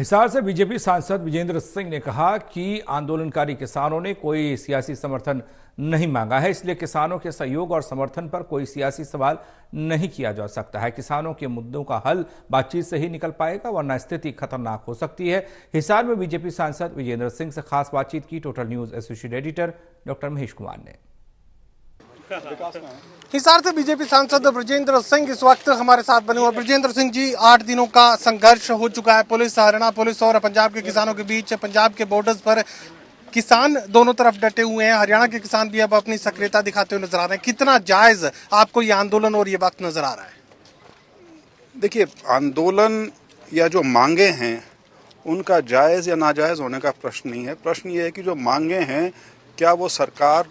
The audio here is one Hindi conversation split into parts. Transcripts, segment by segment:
हिसार से बीजेपी सांसद विजेंद्र सिंह ने कहा कि आंदोलनकारी किसानों ने कोई सियासी समर्थन नहीं मांगा है, इसलिए किसानों के सहयोग और समर्थन पर कोई सियासी सवाल नहीं किया जा सकता है। किसानों के मुद्दों का हल बातचीत से ही निकल पाएगा, वरना स्थिति खतरनाक हो सकती है। हिसार में बीजेपी सांसद विजेंद्र सिंह से खास बातचीत की total news associate editor doctor Mahesh Kumar ने। हिसार से बीजेपी सांसद ब्रजेंद्र सिंह इस वक्त हमारे साथ बने हुए। ब्रजेंद्र सिंह जी, 8 दिनों का संघर्ष हो चुका है पुलिस, हरियाणा पुलिस और पंजाब के किसानों के बीच। पंजाब के बॉर्डर्स पर किसान दोनों तरफ डटे हुए हैं, हरियाणा के किसान भी अब अपनी सक्रियता दिखाते हुए नजर आ रहे हैं। कितना जायज आपको ये आंदोलन और ये वक्त नजर आ रहा है? देखिए, आंदोलन या जो मांगे हैं उनका जायज या नाजायज होने का प्रश्न नहीं है। प्रश्न ये है कि जो मांगे हैं, क्या वो सरकार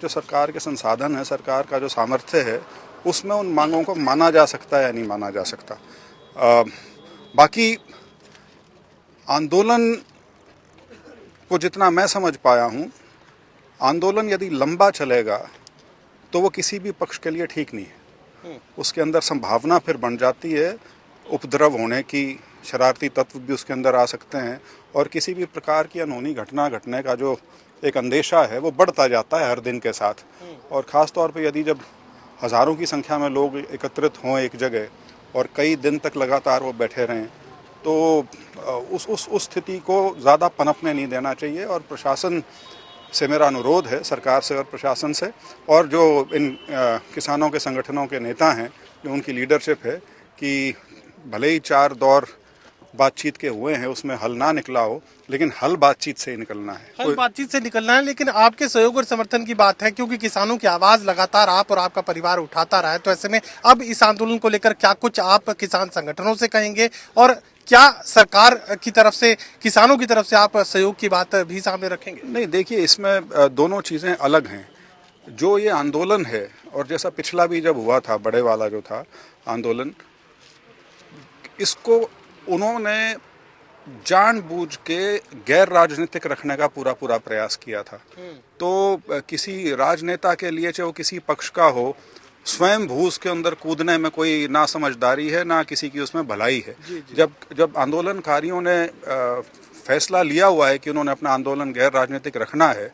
के संसाधन है, सरकार का जो सामर्थ्य है, उसमें उन मांगों को माना जा सकता है या नहीं माना जा सकता। बाकी आंदोलन को जितना मैं समझ पाया हूँ, आंदोलन यदि लंबा चलेगा तो वो किसी भी पक्ष के लिए ठीक नहीं है। उसके अंदर संभावना फिर बन जाती है उपद्रव होने की, शरारती तत्व भी उसके अंदर आ सकते हैं और किसी भी प्रकार की अनहोनी घटना घटने का जो एक अंदेशा है वो बढ़ता जाता है हर दिन के साथ। और ख़ास तौर पे यदि जब हज़ारों की संख्या में लोग एकत्रित हों एक जगह और कई दिन तक लगातार वो बैठे रहें, तो उस स्थिति को ज़्यादा पनपने नहीं देना चाहिए। और प्रशासन से मेरा अनुरोध है, सरकार से और प्रशासन से, और जो इन किसानों के संगठनों के नेता हैं, जो उनकी लीडरशिप है, कि भले ही 4 दौर बातचीत के हुए हैं, उसमें हल ना निकला हो, लेकिन हल बातचीत से ही निकलना है। हल बातचीत से निकलना है, लेकिन आपके सहयोग और समर्थन की बात है, क्योंकि किसानों की आवाज लगातार आप और आपका परिवार उठाता रहा है। तो ऐसे में अब इस आंदोलन को लेकर क्या कुछ आप किसान संगठनों से कहेंगे और क्या सरकार की तरफ से, किसानों की तरफ से आप सहयोग की बात भी सामने रखेंगे? नहीं, देखिए, इसमें दोनों चीज़ें अलग हैं। जो ये आंदोलन है, और जैसा पिछला भी जब हुआ था, बड़े वाला जो था आंदोलन, इसको उन्होंने जानबूझ के गैर राजनीतिक रखने का पूरा प्रयास किया था। तो किसी राजनेता के लिए, चाहे वो किसी पक्ष का हो, स्वयं भूस के अंदर कूदने में कोई ना समझदारी है, ना किसी की उसमें भलाई है। जब आंदोलनकारियों ने फैसला लिया हुआ है कि उन्होंने अपना आंदोलन गैर राजनीतिक रखना है,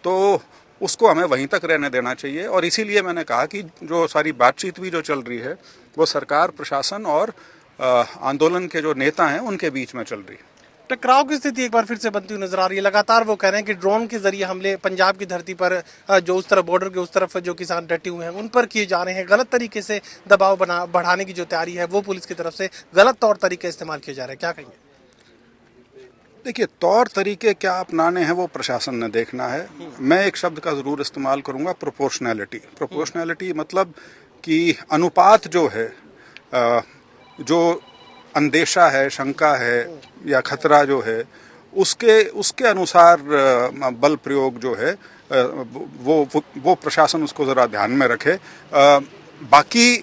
तो उसको हमें वहीं तक रहने देना चाहिए। और इसीलिए मैंने कहा कि जो सारी बातचीत भी जो चल रही है, वो सरकार, प्रशासन और आंदोलन के जो नेता हैं उनके बीच में चल रही है। टकराव की स्थिति एक बार फिर से बनती हुई नजर आ रही है। लगातार वो कह रहे हैं कि ड्रोन के जरिए हमले पंजाब की धरती पर, जो उस तरफ बॉर्डर के उस तरफ जो किसान डटे हुए हैं उन पर किए जा रहे हैं। गलत तरीके से दबाव बढ़ाने की जो तैयारी है वो पुलिस की तरफ से गलत तौर तरीके इस्तेमाल किए जा रहे हैं। क्या कहेंगे? देखिए, तौर तरीके क्या अपनाने हैं वो प्रशासन ने देखना है। मैं एक शब्द का ज़रूर इस्तेमाल करूँगा, प्रोपोर्शनैलिटी। प्रोपोर्शनैलिटी मतलब कि अनुपात जो है, जो अंदेशा है, शंका है या खतरा जो है, उसके अनुसार बल प्रयोग जो है, वो प्रशासन उसको ज़रा ध्यान में रखे। बाकी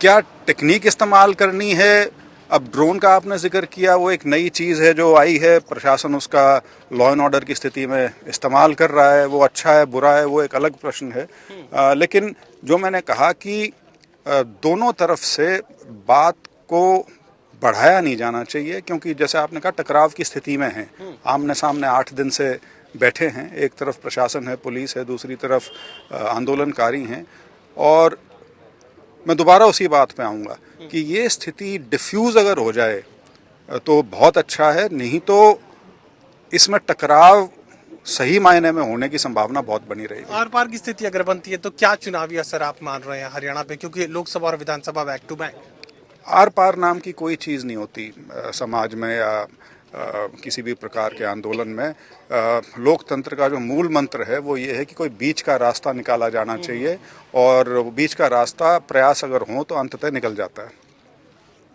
क्या टेक्निक इस्तेमाल करनी है, अब ड्रोन का आपने जिक्र किया, वो एक नई चीज़ है जो आई है, प्रशासन उसका लॉ एंड ऑर्डर की स्थिति में इस्तेमाल कर रहा है। वो अच्छा है, बुरा है, वो एक अलग प्रश्न है। लेकिन जो मैंने कहा कि दोनों तरफ से बात को बढ़ाया नहीं जाना चाहिए, क्योंकि जैसे आपने कहा, टकराव की स्थिति में है, आमने सामने 8 दिन से बैठे हैं। एक तरफ प्रशासन है, पुलिस है, दूसरी तरफ आंदोलनकारी हैं। और मैं दोबारा उसी बात पे आऊँगा कि ये स्थिति डिफ्यूज़ अगर हो जाए तो बहुत अच्छा है, नहीं तो इसमें टकराव सही मायने में होने की संभावना बहुत बनी रहेगी। आर पार की स्थिति अगर बनती है तो क्या चुनावी असर आप मान रहे हैं हरियाणा पे, क्योंकि लोकसभा और विधानसभा बैक टू बैक? आर पार नाम की कोई चीज़ नहीं होती समाज में या किसी भी प्रकार के आंदोलन में। लोकतंत्र का जो मूल मंत्र है वो ये है कि कोई बीच का रास्ता निकाला जाना चाहिए, और बीच का रास्ता प्रयास अगर हो तो अंततः निकल जाता है।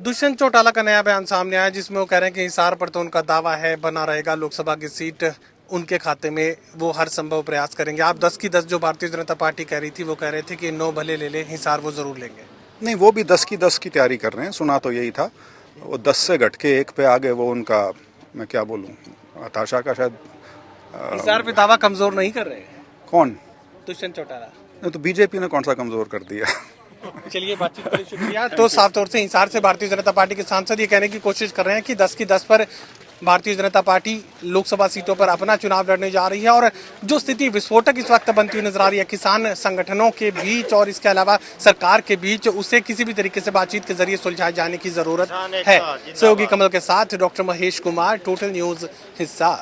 दुष्यंत चौटाला का नया बयान सामने आया, जिसमें वो कह रहे हैं कि हिसार पर तो उनका दावा है, बना रहेगा, लोकसभा की सीट उनके खाते में, वो हर संभव प्रयास करेंगे। आप 10 की 10 जो भारतीय जनता पार्टी कह रही थी, वो कह रहे थे कि 9 भले ले ले, हिसार वो जरूर लेंगे। नहीं, वो भी 10 की 10 की तैयारी कर रहे हैं, सुना तो यही था। वो 10 से घट के 1 पे आ गए, वो उनका, मैं क्या बोलूँ, हताशा का शायद। हिसार पे दावा कमजोर नहीं कर रहे हैं। कौन? दुष्यंत चौटाला। नहीं, तो बीजेपी ने कौन सा कमजोर कर दिया? चलिए, बातचीत के लिए शुक्रिया। तो साफ तौर से हिसार से भारतीय जनता पार्टी के सांसद ये कहने की कोशिश कर रहे हैं कि 10 की 10 पर भारतीय जनता पार्टी लोकसभा सीटों पर अपना चुनाव लड़ने जा रही है और जो स्थिति विस्फोटक इस वक्त बनती हुई नजर आ रही है किसान संगठनों के बीच और इसके अलावा सरकार के बीच, उसे किसी भी तरीके से बातचीत के जरिए सुलझाए जाने की जरूरत है। सहयोगी कमल के साथ doctor Mahesh Kumar, total news, Hisar.